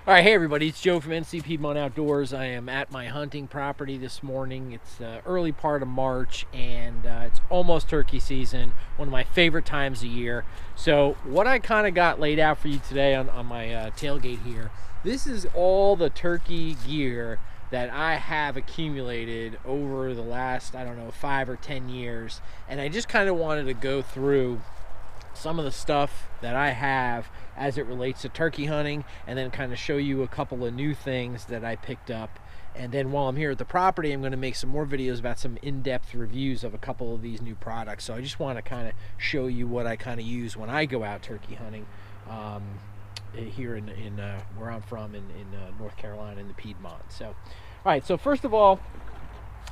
All right, hey everybody, it's Joe from NC Piedmont Outdoors. I am at my hunting property this morning. It's the early part of March and it's almost turkey season, one of my favorite times of year. So what I kind of got laid out for you today on my tailgate here, this is all the turkey gear that I have accumulated over the last, I don't know, 5 or 10 years. And I just kind of wanted to go through some of the stuff that I have as it relates to turkey hunting, and then kind of show you a couple of new things that I picked up. And then while I'm here at the property, I'm going to make some more videos about some in-depth reviews of a couple of these new products. So I just want to kind of show you what I kind of use when I go out turkey hunting here in where I'm from in North Carolina in the Piedmont. So all right, so first of all,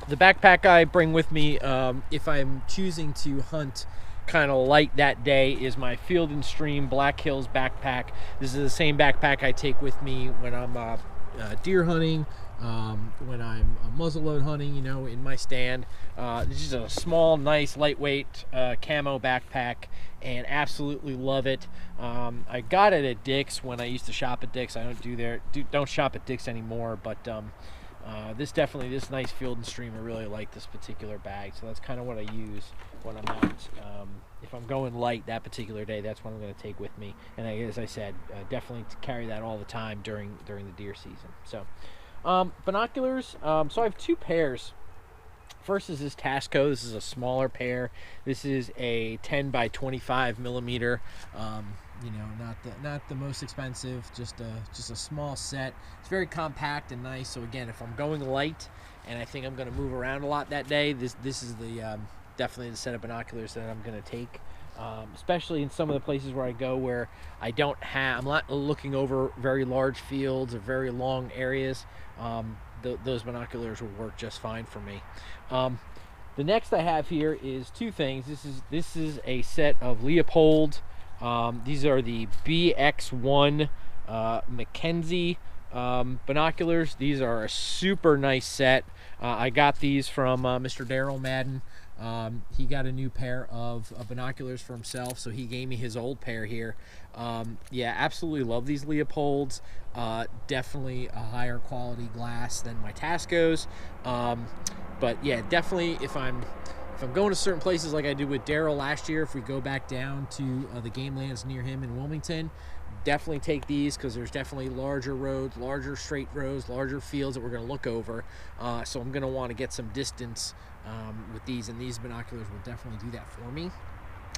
the backpack I bring with me if I'm choosing to hunt kind of light that day is my Field & Stream Black Hills backpack. This is the same backpack I take with me when I'm deer hunting, when I'm muzzleload hunting, you know, in my stand. This is a small, nice, lightweight camo backpack, and absolutely love it. I got it at Dick's when I used to shop at Dick's. I don't shop at Dick's anymore, but this nice Field & Stream, I really like this particular bag, so that's kind of what I use when I'm out. If I'm going light that particular day, that's what I'm going to take with me. And as I said, definitely carry that all the time during the deer season. So binoculars, so I have two pairs. First is this Tasco. This is a smaller pair. This is a 10 by 25 millimeter. You know, not the most expensive, just a small set. It's very compact and nice. So again, if I'm going light and I think I'm going to move around a lot that day, this is the definitely the set of binoculars that I'm going to take. Especially in some of the places where I go where I'm not looking over very large fields or very long areas. Those binoculars will work just fine for me. The next I have here is two things. This is a set of Leopold. These are the BX1 Mackenzie binoculars. These are a super nice set. I got these from Mr. Daryl Madden. He got a new pair of binoculars for himself, so he gave me his old pair here. Yeah, absolutely love these Leopolds. Definitely a higher quality glass than my Tascos. But yeah, definitely if I'm going to certain places like I did with Daryl last year, if we go back down to the game lands near him in Wilmington, definitely take these, because there's definitely larger roads, larger straight roads, larger fields that we're going to look over. So I'm going to want to get some distance with these, and these binoculars will definitely do that for me.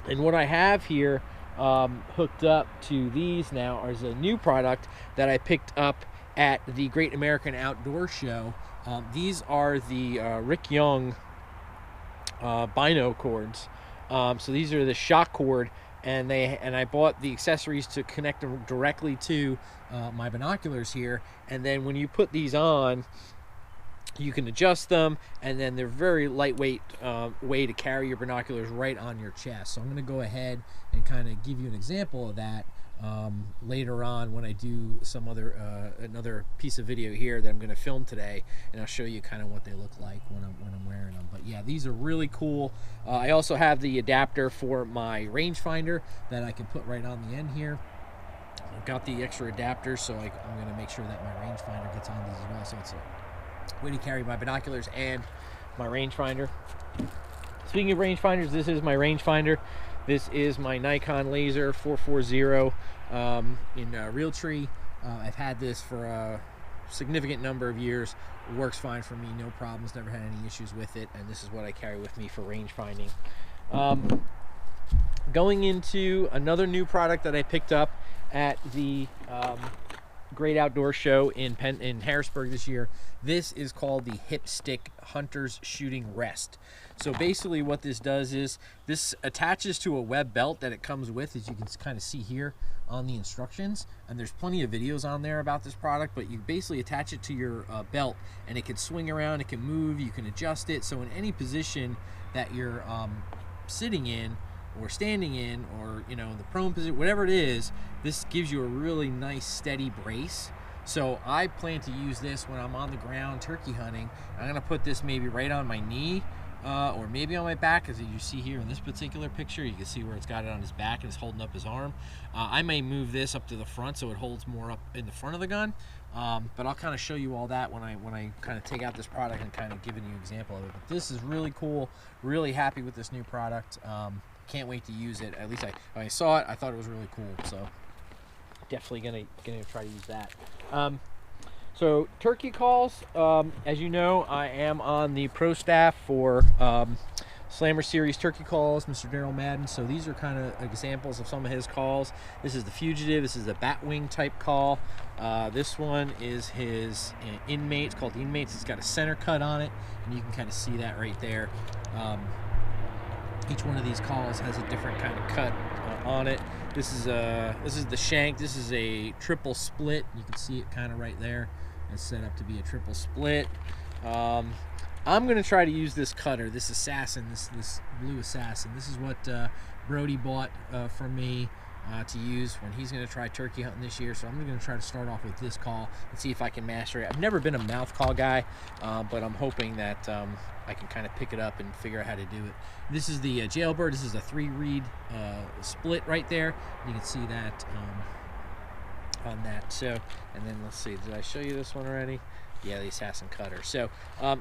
And what I have here hooked up to these now is a new product that I picked up at the Great American Outdoor Show. These are the Rick Young bino cords. So these are the shock cord, and I bought the accessories to connect them directly to my binoculars here. And then when you put these on, you can adjust them, and then they're very lightweight way to carry your binoculars right on your chest. So I'm going to go ahead and kind of give you an example of that later on when I do some another piece of video here that I'm going to film today, and I'll show you kind of what they look like when I'm wearing them. But yeah, these are really cool. I also have the adapter for my rangefinder that I can put right on the end here. I've got the extra adapter, so I'm going to make sure that my rangefinder gets on these as well. So it's a way to carry my binoculars and my rangefinder. Speaking of rangefinders, this is my rangefinder. This is my Nikon Laser 440 in Realtree. I've had this for a significant number of years. It works fine for me, no problems, never had any issues with it, and this is what I carry with me for range finding. Going into another new product that I picked up at the Great Outdoor Show in Harrisburg this year. This is called the Hipstick Hunter's Shooting Rest. So basically what this does is this attaches to a web belt that it comes with, as you can kind of see here on the instructions, and there's plenty of videos on there about this product. But you basically attach it to your belt, and it can swing around, it can move, you can adjust it, so in any position that you're sitting in or standing in, or you know, the prone position, whatever it is, this gives you a really nice steady brace. So I plan to use this when I'm on the ground turkey hunting. I'm gonna put this maybe right on my knee, or maybe on my back, as you see here in this particular picture. You can see where it's got it on his back and it's holding up his arm. I may move this up to the front so it holds more up in the front of the gun, but I'll kind of show you all that when I kind of take out this product and kind of giving you an example of it. But this is really cool. Really happy with this new product. Can't wait to use it. At least when I saw it, I thought it was really cool. So definitely gonna try to use that. So turkey calls, as you know, I am on the pro staff for Slammer Series turkey calls, Mr. Daryl Madden. So these are kind of examples of some of his calls. This is the Fugitive. This is the Batwing type call. This one is his Inmate. It's called the Inmates. It's got a center cut on it, and you can kind of see that right there. Each one of these calls has a different kind of cut on it. This is the shank. This is a triple split. You can see it kind of right there. It's set up to be a triple split. I'm going to try to use this cutter, this Assassin, this blue Assassin. This is what Brody bought from me to use when he's going to try turkey hunting this year. So I'm going to try to start off with this call and see if I can master it. I've never been a mouth call guy, but I'm hoping that I can kind of pick it up and figure out how to do it. This is the Jailbird. This is a 3-reed split right there. You can see that on that. So, and then let's see, did I show you this one already? Yeah, the Assassin cutter. So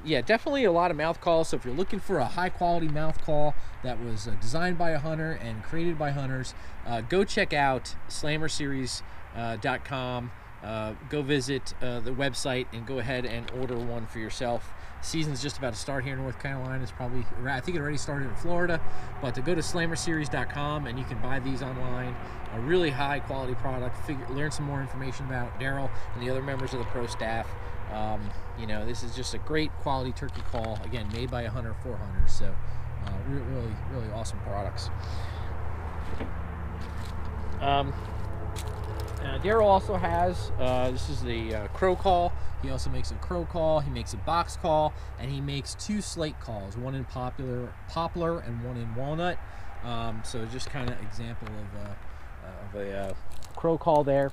yeah, definitely a lot of mouth calls. So if you're looking for a high quality mouth call that was designed by a hunter and created by hunters, go check out slammerseries.com. Go visit the website and go ahead and order one for yourself. Season's just about to start here in North Carolina. It's probably, I think it already started in Florida, but to go to slammerseries.com and you can buy these online. A really high quality product. Learn some more information about Daryl and the other members of the pro staff. You know, this is just a great quality turkey call, again, made by a hunter for hunters. So really awesome products. Daryl also has, this is the crow call. He also makes a crow call, he makes a box call, and he makes 2 slate calls, one in poplar and one in walnut. So just kind of example of a crow call there.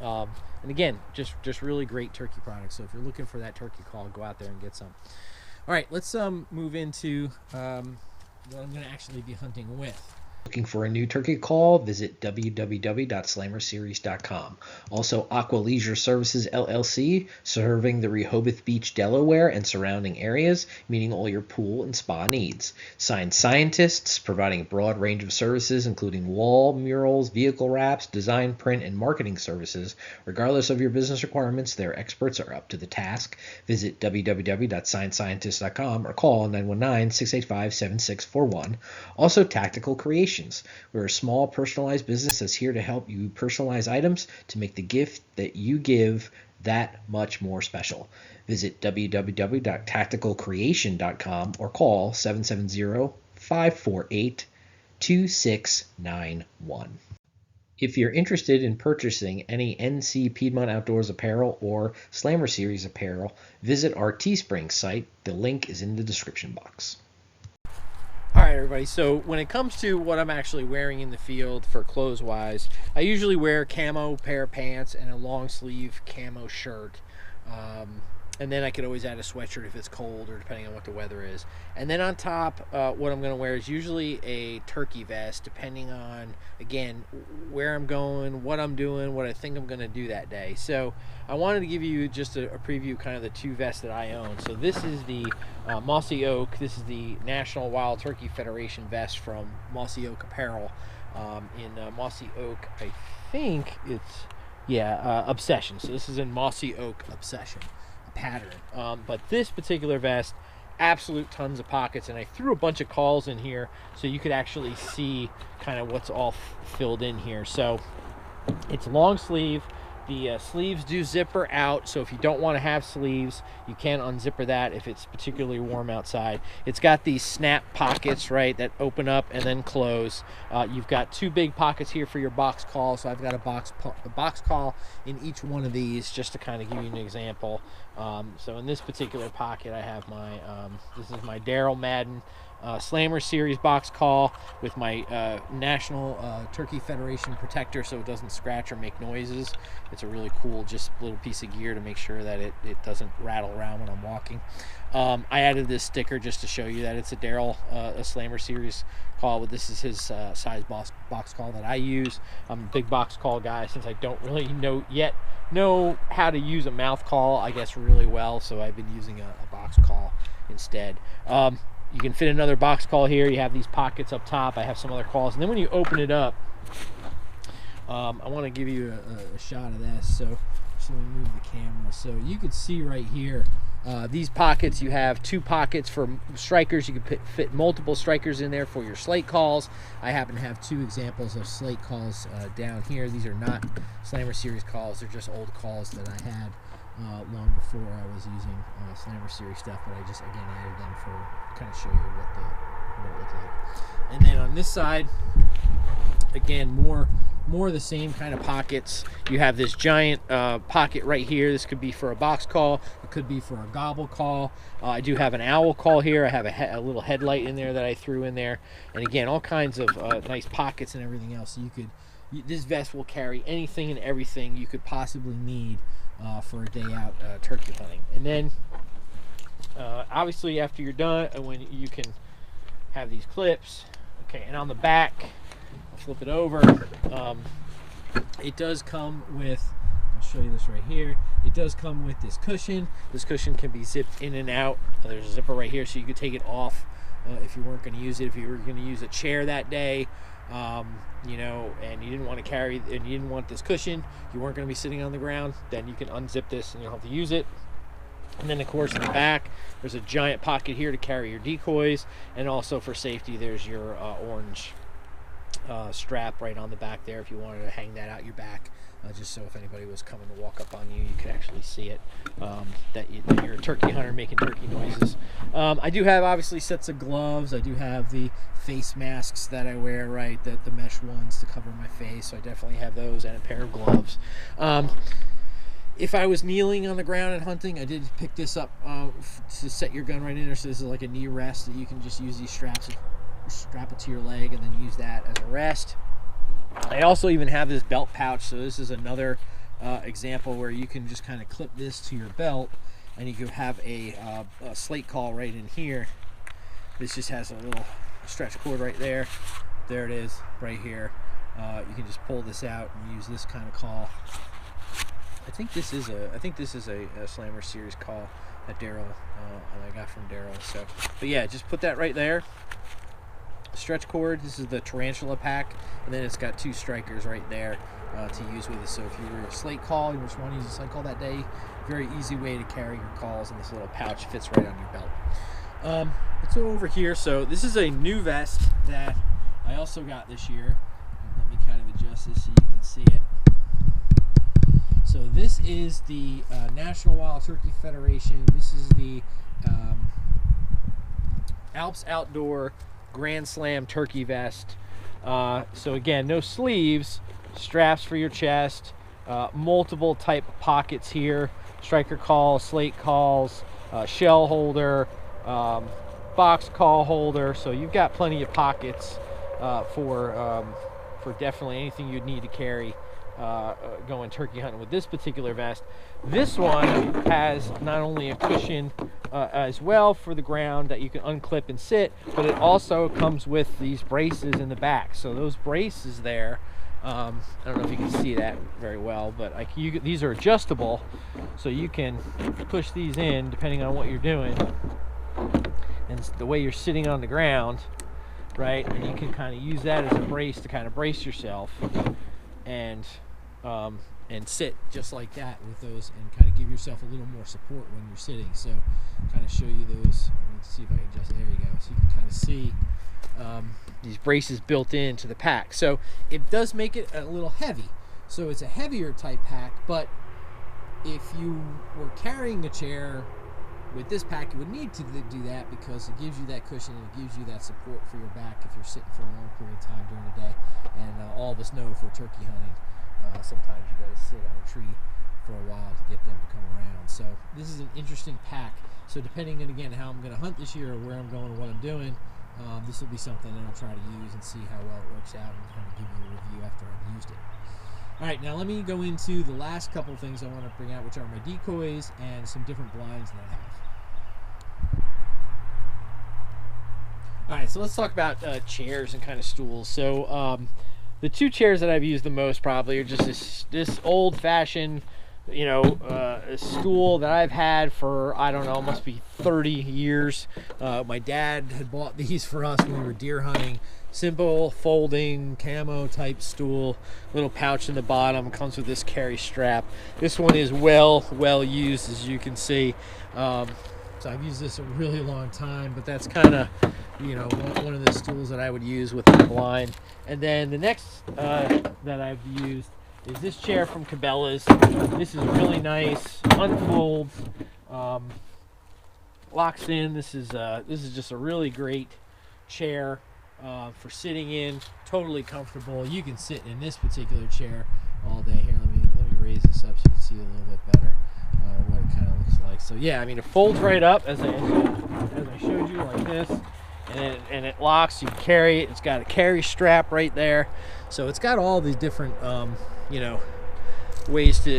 And again, just really great turkey products. So if you're looking for that turkey call, go out there and get some. All right, let's move into what I'm going to actually be hunting with. Looking for a new turkey call? Visit www.slammerseries.com. Also, Aqua Leisure Services LLC, serving the Rehoboth Beach, Delaware, and surrounding areas, meeting all your pool and spa needs. Signed Scientists, providing a broad range of services, including wall, murals, vehicle wraps, design, print, and marketing services. Regardless of your business requirements, their experts are up to the task. Visit www.signedscientists.com or call 919-685-7641. Also, Tactical Creations. We're a small personalized business that's here to help you personalize items to make the gift that you give that much more special. Visit www.tacticalcreation.com or call 770-548-2691. If you're interested in purchasing any NC Piedmont Outdoors apparel or Slammer Series apparel, visit our Teespring site. The link is in the description box. All right, everybody, so when it comes to what I'm actually wearing in the field for clothes wise, I usually wear camo pair of pants and a long sleeve camo shirt. And then I could always add a sweatshirt if it's cold or depending on what the weather is. And then on top, what I'm going to wear is usually a turkey vest, depending on, again, where I'm going, what I'm doing, what I think I'm going to do that day. So I wanted to give you just a preview, kind of the 2 vests that I own. So this is the Mossy Oak. This is the National Wild Turkey Federation vest from Mossy Oak Apparel. In Mossy Oak, I think it's, yeah, Obsession. So this is in Mossy Oak Obsession pattern. But this particular vest, absolute tons of pockets, and I threw a bunch of calls in here so you could actually see kind of what's all filled in here. So it's long sleeve. The sleeves do zipper out, so if you don't want to have sleeves, you can unzipper that if it's particularly warm outside. It's got these snap pockets, right, that open up and then close. You've got 2 big pockets here for your box call, so I've got a box call in each one of these just to kind of give you an example. So in this particular pocket, I have my, this is my Daryl Madden Slammer Series box call with my National Turkey Federation protector so it doesn't scratch or make noises. It's a really cool just little piece of gear to make sure that it doesn't rattle around when I'm walking. I added this sticker just to show you that it's a Daryl, a Slammer Series call, but this is his size box call that I use. I'm a big box call guy since I don't really know how to use a mouth call, I guess, really well, so I've been using a box call instead. You can fit another box call here. You have these pockets up top. I have some other calls, and then when you open it up, I want to give you a shot of this. So just let me move the camera so you can see right here. These pockets, you have 2 pockets for strikers. You can fit multiple strikers in there for your slate calls. I happen to have 2 examples of slate calls down here. These are not Slammer Series calls. They're just old calls that I had long before I was using Slammer Series stuff, but I just again added them for kind of show you what it looks like. And then on this side, again, more of the same kind of pockets. You have this giant pocket right here. This could be for a box call. It could be for a gobble call. I do have an owl call here. I have a little headlight in there that I threw in there. And again, all kinds of nice pockets and everything else. So this vest will carry anything and everything you could possibly need for a day out turkey hunting. And then obviously after you're done, when you can have these clips. Okay, and on the back, flip it over. It does come with, I'll show you this right here. It does come with this cushion. This cushion can be zipped in and out. There's a zipper right here, so you could take it off if you weren't going to use it. If you were going to use a chair that day, you know, and you didn't want to carry, and you didn't want this cushion, you weren't going to be sitting on the ground, then you can unzip this and you don't have to use it. And then of course in the back, there's a giant pocket here to carry your decoys, and also for safety, there's your orange strap right on the back there if you wanted to hang that out your back, just so if anybody was coming to walk up on you, you could actually see it, that you're a turkey hunter making turkey noises. I do have obviously sets of gloves. I do have the face masks that I wear, right, the mesh ones to cover my face, so I definitely have those, and a pair of gloves. If I was kneeling on the ground and hunting, I did pick this up to set your gun right in there, so this is like a knee rest that you can just use these straps, strap it to your leg, and then use that as a rest. I also even have this belt pouch, so this is another example where you can just kind of clip this to your belt, and you can have a slate call right in here. This just has a little stretch cord right there. There it is, right here. You can just pull this out and use this kind of call. I think this is a Slammer Series call that Daryl I got from Daryl. So, but yeah, just put that right there. Stretch cord. This is the tarantula pack, and then it's got 2 strikers right there to use with it. So if you were a slate call, you just want to use a slate call that day, very easy way to carry your calls, and this little pouch fits right on your belt. Let's go over here. So this is a new vest that I also got this year. Let me kind of adjust this so you can see it. So this is the National Wild Turkey Federation. This is the Alps Outdoor Grand Slam turkey vest. So again, no sleeves, straps for your chest, multiple type of pockets here, striker calls, slate calls, shell holder, box call holder. So you've got plenty of pockets for definitely anything you'd need to carry going turkey hunting with this particular vest. This one has not only a cushion as well for the ground that you can unclip and sit, but it also comes with these braces in the back. So those braces there, I don't know if you can see that very well, but these are adjustable, so you can push these in depending on what you're doing and the way you're sitting on the ground, right? And you can kind of use that as a brace to kind of brace yourself and sit just like that with those, and kind of give yourself a little more support when you're sitting. So kind of show you those. Let's see if I can adjust it. There you go. So you can kind of see these braces built into the pack. So it does make it a little heavy. So it's a heavier type pack, but if you were carrying a chair with this pack, you would need to do that because it gives you that cushion and it gives you that support for your back if you're sitting for a long period of time during the day. And all of us know for turkey hunting, sometimes you got to sit on a tree for a while to get them to come around. So this is an interesting pack. So depending on, again, how I'm going to hunt this year or where I'm going or what I'm doing, this will be something that I'll try to use and see how well it works out and kind of give you a review after I've used it. All right, now let me go into the last couple of things I want to bring out, which are my decoys and some different blinds that I have. All right, so let's talk about chairs and kind of stools. So the two chairs that I've used the most probably are just this old-fashioned, you know, a stool that I've had for, I don't know, must be 30 years. My dad had bought these for us when we were deer hunting. Simple folding camo type stool, little pouch in the bottom, comes with this carry strap. This one is well used, as you can see. So I've used this a really long time, but that's kind of, you know, one of the stools that I would use with the blind. And then the next that I've used is this chair from Cabela's. This is really nice, unfolds, locks in. This is just a really great chair for sitting in, totally comfortable. You can sit in this particular chair all day. Here, let me raise this up so you can see a little bit better what it kind of looks like. So yeah, I mean, it folds right up as I showed you, like this, and it locks. You can carry it. It's got a carry strap right there, so it's got all these different you know,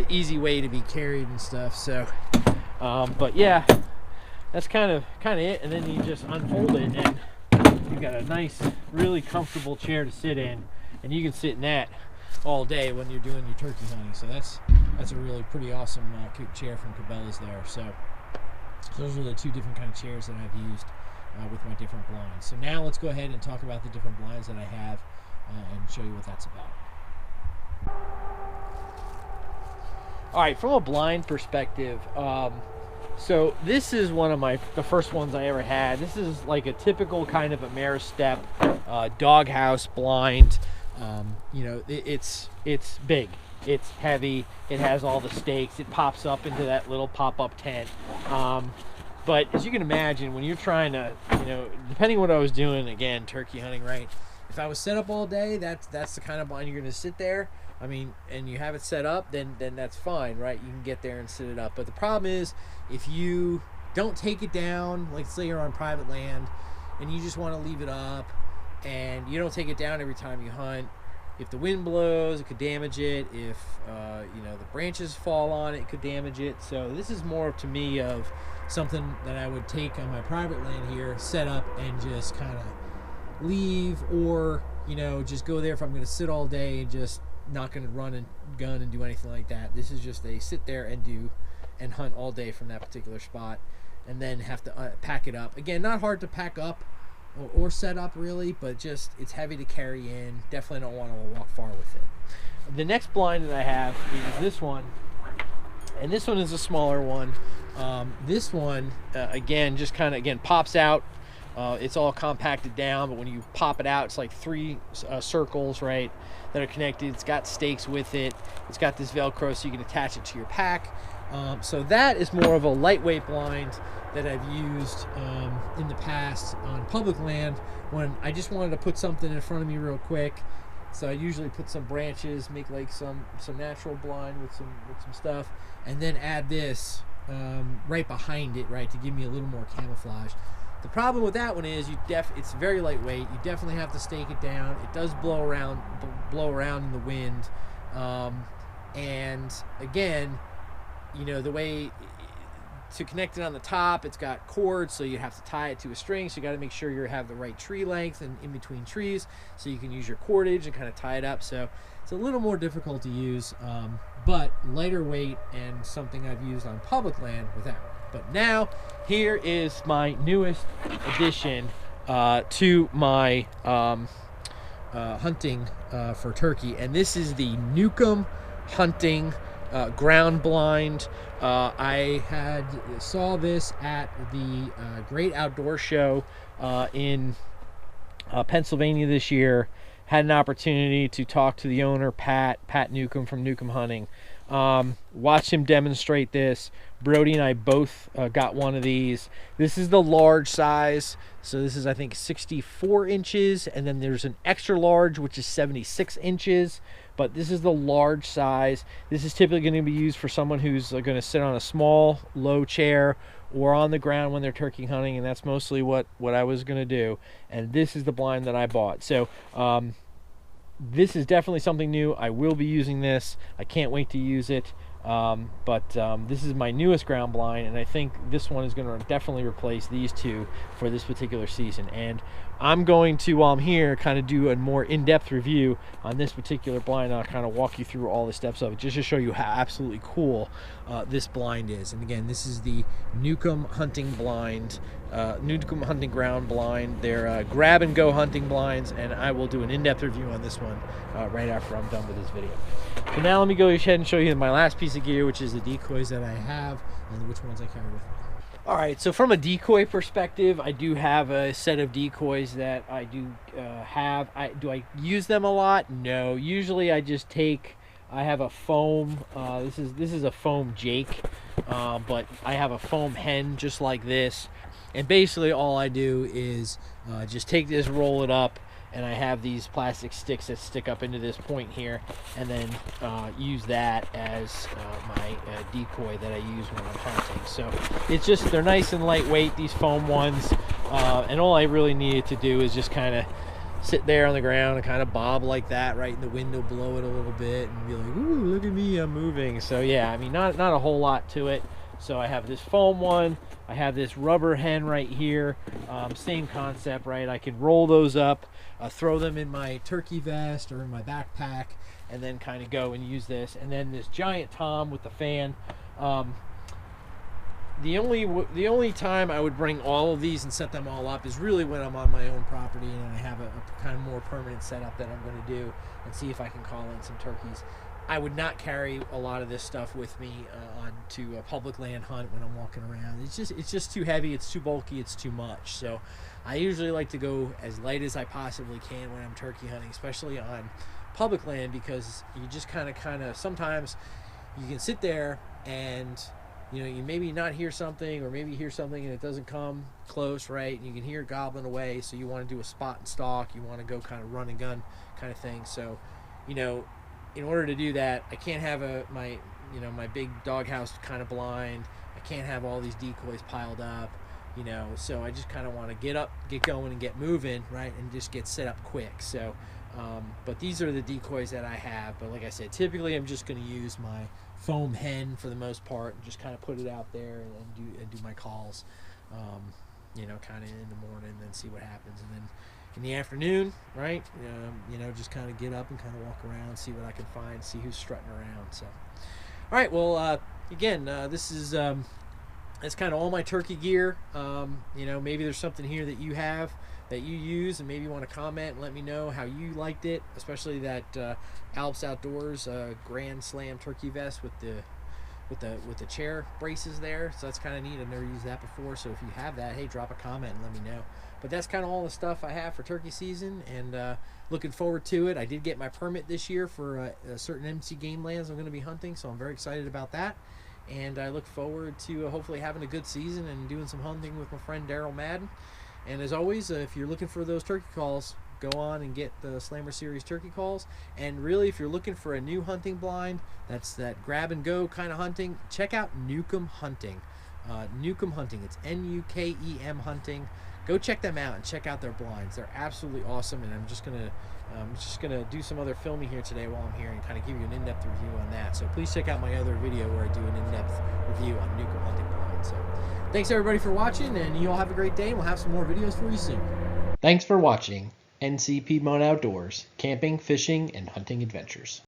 easy way to be carried and stuff. So but yeah, that's kind of it. And then you just unfold it and you've got a nice, really comfortable chair to sit in, and you can sit in that all day when you're doing your turkey hunting. So that's a really pretty awesome chair from Cabela's there. So those are the two different kind of chairs that I've used with my different blinds. So now let's go ahead and talk about the different blinds that I have and show you what that's about. All right, from a blind perspective, so this is one of the first ones I ever had. This is like a typical kind of a Ameristep doghouse blind. You know, it's big, it's heavy, it has all the stakes, it pops up into that little pop-up tent. But as you can imagine, when you're trying to, you know, depending on what I was doing, again, turkey hunting, right? If I was set up all day, that's the kind of blind you're going to sit there. I mean, and you have it set up, then that's fine, right? You can get there and sit it up. But the problem is, if you don't take it down, like say you're on private land, and you just want to leave it up, and you don't take it down every time you hunt, if the wind blows, it could damage it. If you know, the branches fall on it, it could damage it. So this is more to me of something that I would take on my private land here, set up, and just kind of leave, or you know, just go there if I'm going to sit all day and just not going to run and gun and do anything like that. This is just a sit there and hunt all day from that particular spot, and then have to pack it up. Again, not hard to pack up or set up really, but just it's heavy to carry in. Definitely don't want to walk far with it. The next blind that I have is this one, and this one is a smaller one. This one again just kind of pops out. It's all compacted down, but when you pop it out, it's like three circles, right, that are connected. It's got stakes with it. It's got this Velcro so you can attach it to your pack. So that is more of a lightweight blind that I've used in the past on public land when I just wanted to put something in front of me real quick. So I usually put some branches, make like some natural blind with some stuff, and then add this right behind it, right, to give me a little more camouflage. The problem with that one is it's very lightweight. You definitely have to stake it down. It does blow around in the wind, and again, you know, the way to connect it on the top, it's got cords, so you have to tie it to a string. So you got to make sure you have the right tree length and in between trees, so you can use your cordage and kind of tie it up. So it's a little more difficult to use, but lighter weight and something I've used on public land without. But now, here is my newest addition to my hunting for turkey, and this is the Nukem hunting ground blind. I saw this at the Great Outdoor Show in Pennsylvania this year. Had an opportunity to talk to the owner, Pat Nukem from Nukem Hunting. Watched him demonstrate this. Brody and I both got one of these. This is the large size, so this is, I think, 64 inches, and then there's an extra large, which is 76 inches, but this is the large size. This is typically going to be used for someone who's going to sit on a small, low chair, or on the ground when they're turkey hunting, and that's mostly what I was going to do. And this is the blind that I bought. So this is definitely something new. I will be using this. I can't wait to use it. This is my newest ground blind, and I think this one is going to definitely replace these two for this particular season. And I'm going to, while I'm here, kind of do a more in-depth review on this particular blind. I'll kind of walk you through all the steps of it, just to show you how absolutely cool this blind is. And again, this is the Nukem hunting blind, Nukem hunting ground blind. They're grab and go hunting blinds, and I will do an in-depth review on this one right after I'm done with this video. So now let me go ahead and show you my last piece of gear, which is the decoys that I have and which ones I carry with me. All right, so from a decoy perspective, I do have a set of decoys that I do have. Do I use them a lot? No. Usually I just take, I have a foam, this is a foam Jake, but I have a foam hen just like this. And basically all I do is just take this, roll it up, and I have these plastic sticks that stick up into this point here, and then use that as my decoy that I use when I'm hunting. So it's just, they're nice and lightweight, these foam ones, and all I really needed to do is just kind of sit there on the ground and kind of bob like that right in the window, blow it a little bit, and be like, ooh, look at me, I'm moving. So yeah, I mean, not a whole lot to it. So I have this foam one, I have this rubber hen right here, same concept, right? I can roll those up, throw them in my turkey vest or in my backpack, and then kind of go and use this. And then this giant tom with the fan. The only time I would bring all of these and set them all up is really when I'm on my own property and I have a kind of more permanent setup that I'm going to do and see if I can call in some turkeys. I would not carry a lot of this stuff with me to a public land hunt when I'm walking around. It's just too heavy, it's too bulky, it's too much. So I usually like to go as light as I possibly can when I'm turkey hunting, especially on public land, because you just kind of sometimes you can sit there and you maybe not hear something, or maybe you hear something and it doesn't come close, right? And you can hear it gobbling away, so you want to do a spot and stalk, you want to go kind of run and gun kind of thing. So in order to do that, I can't have my big doghouse kind of blind. I can't have all these decoys piled up, so I just kind of want to get up, get going, and get moving, right, and just get set up quick. So but these are the decoys that I have. But like I said, typically I'm just going to use my foam hen for the most part, and just kind of put it out there and do my calls, kind of in the morning, and then see what happens. And then in the afternoon, right, just kind of get up and kind of walk around, see what I can find, see who's strutting around. So all right, well, again, this is that's kind of all my turkey gear. Maybe there's something here that you have that you use, and maybe you want to comment and let me know how you liked it, especially that Alps Outdoors Grand Slam turkey vest with the chair braces there. So that's kind of neat. I've never used that before. So if you have that, hey, drop a comment and let me know. But that's kind of all the stuff I have for turkey season, and looking forward to it. I did get my permit this year for certain MC game lands I'm going to be hunting, so I'm very excited about that. And I look forward to hopefully having a good season and doing some hunting with my friend Daryl Madden. And as always, if you're looking for those turkey calls, go on and get the Slammer Series turkey calls. And really, if you're looking for a new hunting blind, that's that grab and go kind of hunting, check out Nukem Hunting. Nukem Hunting, it's Nukem Hunting. Go check them out and check out their blinds. They're absolutely awesome, and I'm just gonna do some other filming here today while I'm here and kind of give you an in-depth review on that. So please check out my other video where I do an in-depth review on Nukem Hunting blinds. So thanks everybody for watching, and you all have a great day, and we'll have some more videos for you soon. Thanks for watching NC Piedmont Outdoors, camping, fishing, and hunting adventures.